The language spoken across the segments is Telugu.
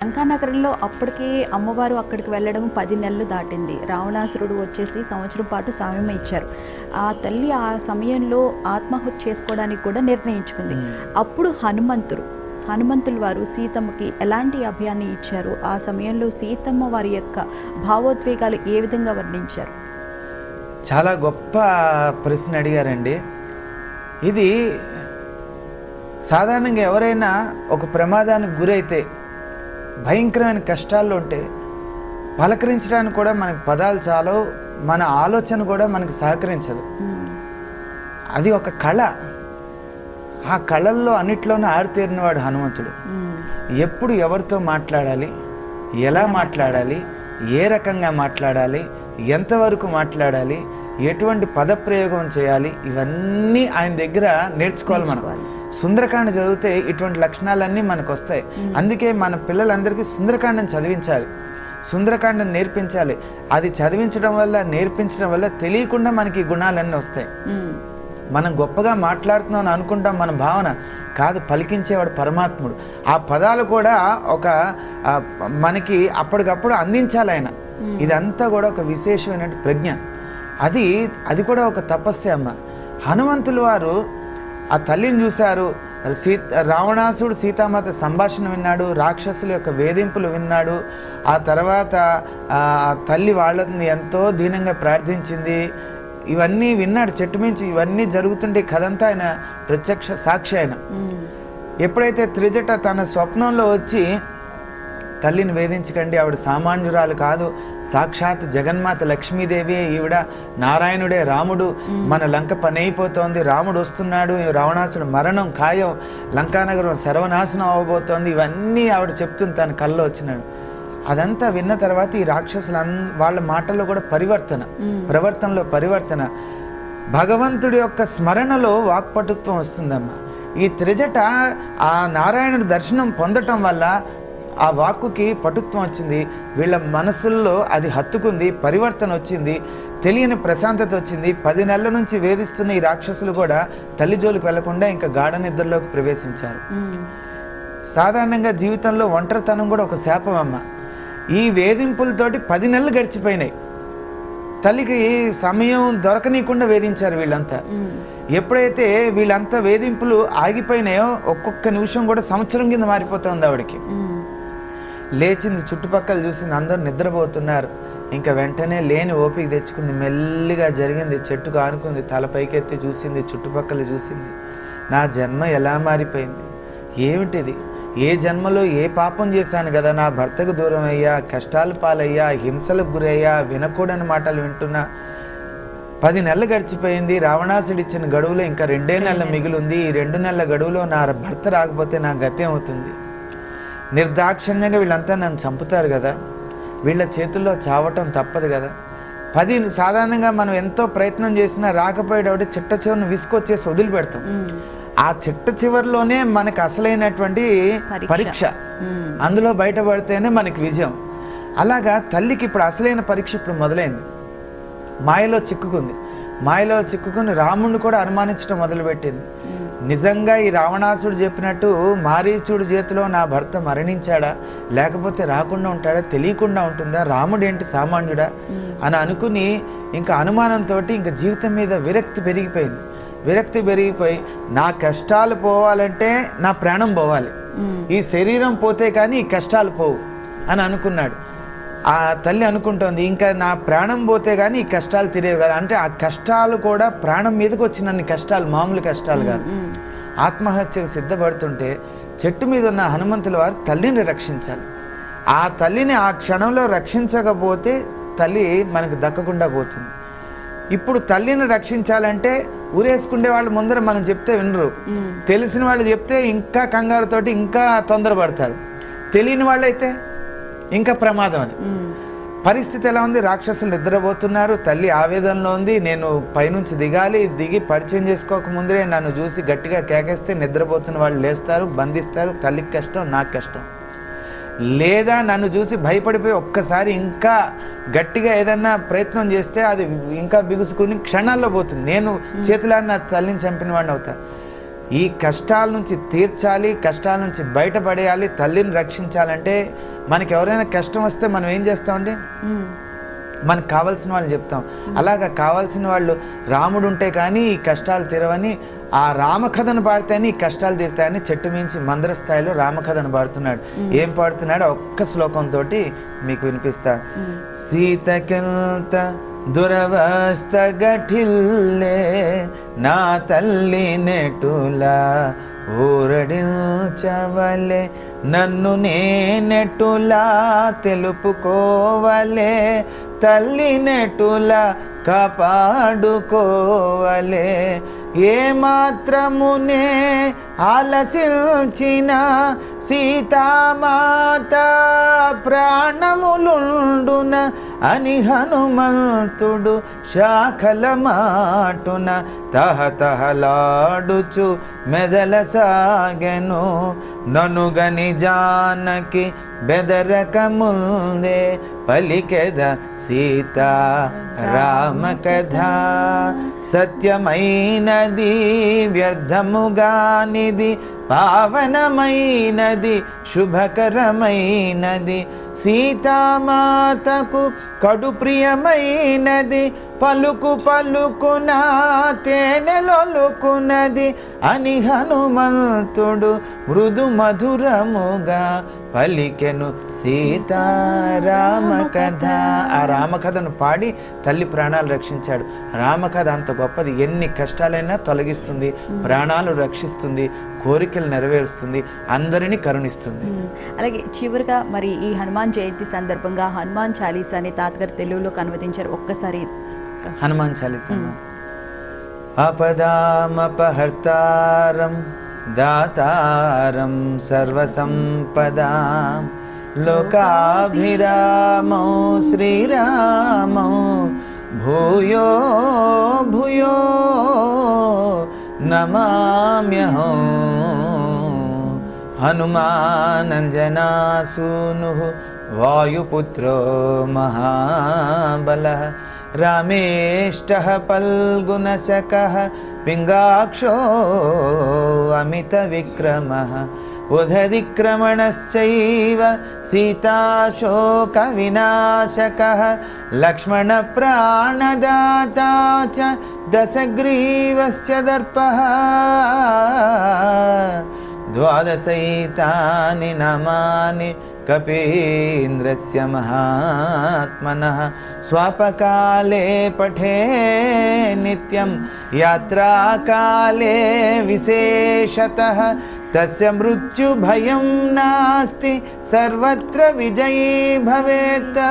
లంకానగరంలో అప్పటికే అమ్మవారు అక్కడికి వెళ్ళడం 10 నెలలు దాటింది. రావణాసురుడు వచ్చేసి సంవత్సరం పాటు సమయం ఇచ్చారు. ఆ తల్లి ఆ సమయంలో ఆత్మహత్య చేసుకోవడానికి కూడా నిర్ణయించుకుంది. అప్పుడు హనుమంతులు వారు సీతమ్మకి ఎలాంటి అభయాన్ని ఇచ్చారు? ఆ సమయంలో సీతమ్మ వారి యొక్క భావోద్వేగాలు ఏ విధంగా వర్ణించారు? చాలా గొప్ప ప్రశ్న అడిగారండి. ఇది సాధారణంగా ఎవరైనా ఒక ప్రమాదానికి గురైతే భయంకరమైన కష్టాల్లో ఉంటే పలకరించడానికి కూడా మనకు పదాలు చాలవు, మన ఆలోచన కూడా మనకు సహకరించదు. అది ఒక కళ. ఆ కళల్లో అన్నిట్లోనూ ఆరితేరినవాడు హనుమంతుడు. ఎప్పుడు ఎవరితో మాట్లాడాలి, ఎలా మాట్లాడాలి, ఏ రకంగా మాట్లాడాలి, ఎంతవరకు మాట్లాడాలి, ఎటువంటి పదప్రయోగం చేయాలి, ఇవన్నీ ఆయన దగ్గర నేర్చుకోవాలి. మనం సుందరకాండ చదివితే ఇటువంటి లక్షణాలన్నీ మనకు వస్తాయి. అందుకే మన పిల్లలందరికీ సుందరకాండను చదివించాలి, సుందరకాండను నేర్పించాలి. అది చదివించడం వల్ల, నేర్పించడం వల్ల తెలియకుండా మనకి ఈ గుణాలన్నీ వస్తాయి. మనం గొప్పగా మాట్లాడుతున్నాం అని అనుకుంటాం, మన భావన కాదు, పలికించేవాడు పరమాత్ముడు. ఆ పదాలు కూడా ఒక మనకి అప్పటికప్పుడు అందించాలి ఆయన. ఇదంతా కూడా ఒక విశేషమైన ప్రజ్ఞ. అది కూడా ఒక తపస్సే అమ్మ. హనుమంతులు వారు ఆ తల్లిని చూశారు. రావణాసుడు సీతామాత సంభాషణ విన్నాడు, రాక్షసుల యొక్క వేధింపులు విన్నాడు. ఆ తర్వాత తల్లి వాళ్ళని ఎంతో దీనంగా ప్రార్థించింది. ఇవన్నీ విన్నాడు చెట్టు మించి. ఇవన్నీ జరుగుతుంటే కథంతా ఆయన ప్రత్యక్ష సాక్షి. ఆయన ఎప్పుడైతే త్రిజట తన స్వప్నంలో వచ్చి తల్లిని వేధించకండి, ఆవిడ సామాన్యురాలు కాదు, సాక్షాత్ జగన్మాత లక్ష్మీదేవి, ఈవిడ నారాయణుడే రాముడు, మన లంక పని అయిపోతోంది, రాముడు వస్తున్నాడు, రావణాసుడు మరణం ఖాయం, లంకానగరం సర్వనాశనం అవ్వబోతోంది, ఇవన్నీ ఆవిడ చెప్తుంది తన కల్లో వచ్చినాడు. అదంతా విన్న తర్వాత ఈ రాక్షసులు వాళ్ళ మాటల్లో కూడా ప్రవర్తనలో పరివర్తన, భగవంతుడి యొక్క స్మరణలో వాక్పటుత్వం వస్తుందమ్మా. ఈ త్రిజట ఆ నారాయణుడి దర్శనం పొందటం వల్ల ఆ వాక్కుకి పటుత్వం వచ్చింది. వీళ్ళ మనసుల్లో అది హత్తుకుంది, పరివర్తన వచ్చింది, తెలియని ప్రశాంతత వచ్చింది. 10 నెలల నుంచి వేధిస్తున్న ఈ రాక్షసులు కూడా తల్లి జోలికి వెళ్లకుండా ఇంకా గాఢ నిద్రలోకి ప్రవేశించారు. సాధారణంగా జీవితంలో ఒంటరితనం కూడా ఒక శాపం అమ్మ. ఈ వేధింపులతోటి 10 నెలలు గడిచిపోయినాయి. తల్లికి సమయం దొరకనీయకుండా వేధించారు వీళ్ళంతా. ఎప్పుడైతే వీళ్ళంతా వేధింపులు ఆగిపోయినాయో ఒక్కొక్క నిమిషం కూడా సంవత్సరం కింద మారిపోతుంది ఆవిడకి. లేచింది, చుట్టుపక్కల చూసింది, అందరూ నిద్రపోతున్నారు. ఇంకా వెంటనే లేని ఓపిక తెచ్చుకుంది, మెల్లిగా జరిగింది, చెట్టుకు ఆనుకుంది, తల పైకెత్తి చూసింది, చుట్టుపక్కల చూసింది. నా జన్మ ఎలా మారిపోయింది, ఏమిటిది, ఏ జన్మలో ఏ పాపం చేశాను కదా, నా భర్తకు దూరం అయ్యా, కష్టాలు పాలయ్యా, హింసలకు గురయ్యా, వినకూడని మాటలు వింటున్నా. 10 నెలలు గడిచిపోయింది. రావణాసుడు ఇచ్చిన గడువులో ఇంకా 2 నెలలు మిగిలింది. ఈ 2 నెలల గడువులో నా భర్త రాకపోతే నా గతి అవుతుంది. నిర్దాక్షిణ్యంగా వీళ్ళంతా నన్ను చంపుతారు కదా, వీళ్ళ చేతుల్లో చావటం తప్పదు కదా. సాధారణంగా మనం ఎంతో ప్రయత్నం చేసినా రాకపోయేటప్పుడు చిట్ట చివరిని విసుకొచ్చేసి వదిలిపెడతాం. ఆ చిట్ట చివరిలోనే మనకు అసలైనటువంటి పరీక్ష, అందులో బయటపడితేనే మనకి విజయం. అలాగా తల్లికి ఇప్పుడు అసలైన పరీక్ష ఇప్పుడు మొదలైంది. మాయలో చిక్కుకుని రాముడిని కూడా అనుమానించడం మొదలుపెట్టింది. నిజంగా ఈ రావణాసుడు చెప్పినట్టు మారీచుడి చేతిలో నా భర్త మరణించాడా, లేకపోతే రాకుండా ఉంటాడా, తెలియకుండా ఉంటుందా, రాముడు ఏంటి సామాన్యుడా అని అనుకుని ఇంకా అనుమానంతో ఇంకా జీవితం మీద విరక్తి పెరిగిపోయి నా కష్టాలు పోవాలంటే నా ప్రాణం పోవాలి, ఈ శరీరం పోతే కానీ ఈ కష్టాలు పోవు అని అనుకున్నాడు. ఆ తల్లి అనుకుంటోంది, ఇంకా నా ప్రాణం పోతే కానీ ఈ కష్టాలు తిరేవి కదా. అంటే ఆ కష్టాలు కూడా ప్రాణం మీదకి వచ్చినన్ని కష్టాలు, మామూలు కష్టాలు కాదు. ఆత్మహత్యకు సిద్ధపడుతుంటే చెట్టు మీద ఉన్న హనుమంతుల వారు తల్లిని రక్షించాలి. ఆ తల్లిని ఆ క్షణంలో రక్షించకపోతే తల్లి మనకు దక్కకుండా పోతుంది. ఇప్పుడు తల్లిని రక్షించాలంటే ఊరేసుకునే వాళ్ళు ముందర మనం చెప్తే వినరు, తెలిసిన వాళ్ళు చెప్తే ఇంకా కంగారుతోటి ఇంకా తొందరపడతారు, తెలియని వాళ్ళైతే ఇంకా ప్రమాదం. అని పరిస్థితి ఎలా ఉంది? రాక్షసులు నిద్రపోతున్నారు, తల్లి ఆవేదనలో ఉంది. నేను పైనుంచి దిగి పరిచయం చేసుకోకముందే నన్ను చూసి గట్టిగా కేకేస్తే నిద్రపోతున్న వాళ్ళు లేస్తారు, బంధిస్తారు. తల్లికి కష్టం, నాకు కష్టం. లేదా నన్ను చూసి భయపడిపోయి ఒక్కసారి ఇంకా గట్టిగా ఏదన్నా ప్రయత్నం చేస్తే అది ఇంకా బిగుసుకుని క్షణాల్లో పోతుంది. నేను చేతులాన్ని నా తల్లిని చంపిన వాడిని అవుతా. ఈ కష్టాల నుంచి తీర్చాలి, కష్టాల నుంచి బయటపడేయాలి, తల్లిని రక్షించాలంటే మనకి ఎవరైనా కష్టం వస్తే మనం ఏం చేస్తామండి? మనకు కావాల్సిన వాళ్ళని చెప్తాం. అలాగా కావాల్సిన వాళ్ళు రాముడు ఉంటే కానీ ఈ కష్టాలు తీరవని, ఆ రామకథను పాడితేనే ఈ కష్టాలు తీరుతాయని చెట్టు మించి మందర స్థాయిలో రామకథను పాడుతున్నాడు. ఏం పాడుతున్నాడు? ఒక్క శ్లోకంతో మీకు వినిపిస్తా. సీతకెంత దురవస్థ గఠిల్లే నా తల్లి నెటులా ఊరడించవలే, నన్ను నేనెటులా తెలుపుకోవలే, తల్లి నెటులా కాపాడుకోవలే, ఏ మాత్రమునే ఆలసించిన సీతామాత ప్రాణములుండున అని హనుమంతుడు శాఖల మాటున తహతహలాడుచు మెదలసాగెను. ననుగని జానకి బెదరక ముందే పలికెద సీతా రామ కథ. సత్యమైనది వ్యర్థముగానిది, పావనమైనది శుభకరమైనది, సీతామాతకు కడు ప్రియమైనది, పలుకు పలుకున తేనెలొలుకున్నది అని హనుమంతుడు మృదు మధురముగా పలికెను సీతారామ కథ. ఆ రామకథను పాడి తల్లి ప్రాణాలు రక్షించాడు. రామకథ అంత గొప్పది. ఎన్ని కష్టాలైనా తొలగిస్తుంది, ప్రాణాలు రక్షిస్తుంది, కోరికలు నెరవేరుస్తుంది, అందరినీ కరుణిస్తుంది. అలాగే చివరిగా మరి ఈ హనుమాన్ జయంతి సందర్భంగా హనుమాన్ చాలీసాని తాతగారు తెలుగులోకి అనువదించారు. ఒక్కసారి హనుమాన్ చాలీసా. ఆపదామపహర్తారం దాతారం సర్వసంపదాం లోకాభిరామో శ్రీరామో భూయో భూయో నమామ్యహం. హనుమానంజనాసూనుః వాయుపుత్రో మహాబలః రామేష్టః ఫల్గుణశకః పింగాక్షో అమిత విక్రమః ఉదధిక్రమణశ్చైవ సీతాశోక వినాశకః లక్ష్మణ ప్రాణదాతా చ దశగ్రీవశ్చ దర్పః. ద్వాదశైతాని నామాని కపీంద్రస్య మహాత్మనః స్వాపకాలే పఠే నిత్యం యాత్రాకాలే విశేషతః తస్య మృత్యు భయం నాస్తి సర్వత్ర విజయీ భవేత్.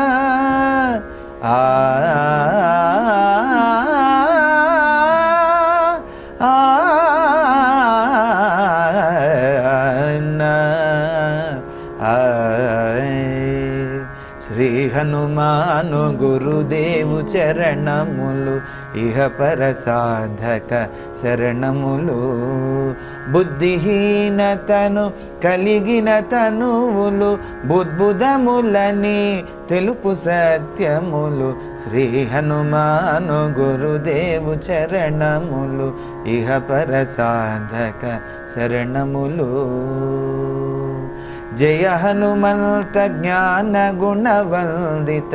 శ్రీ హనుమాను గురుదేవు చరణములు ఇహ పర సాధక శరణములు. బుద్ధిహీనతను కలిగిన తనువులు బుద్బుదములని తెలుపు సత్యములు. శ్రీ హనుమాను గురుదేవు చరణములు ఇహ పర సాధక శరణములు. జయ హనుమంత జ్ఞాన గుణవందిత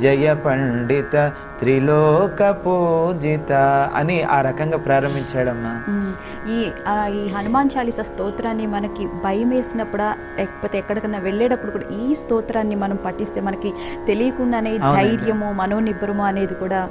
జయ పండిత త్రిలోక పూజిత అని ఆ రకంగా ప్రారంభించాడమ్మా. ఈ హనుమాన్ చాలీస స్తోత్రాన్ని మనకి భయం వేసినప్పుడు లేకపోతే ఎక్కడికన్నా వెళ్ళేటప్పుడు కూడా ఈ స్తోత్రాన్ని మనం పఠిస్తే మనకి తెలియకుండానే ధైర్యము మనోనిబ్బరము అనేది కూడా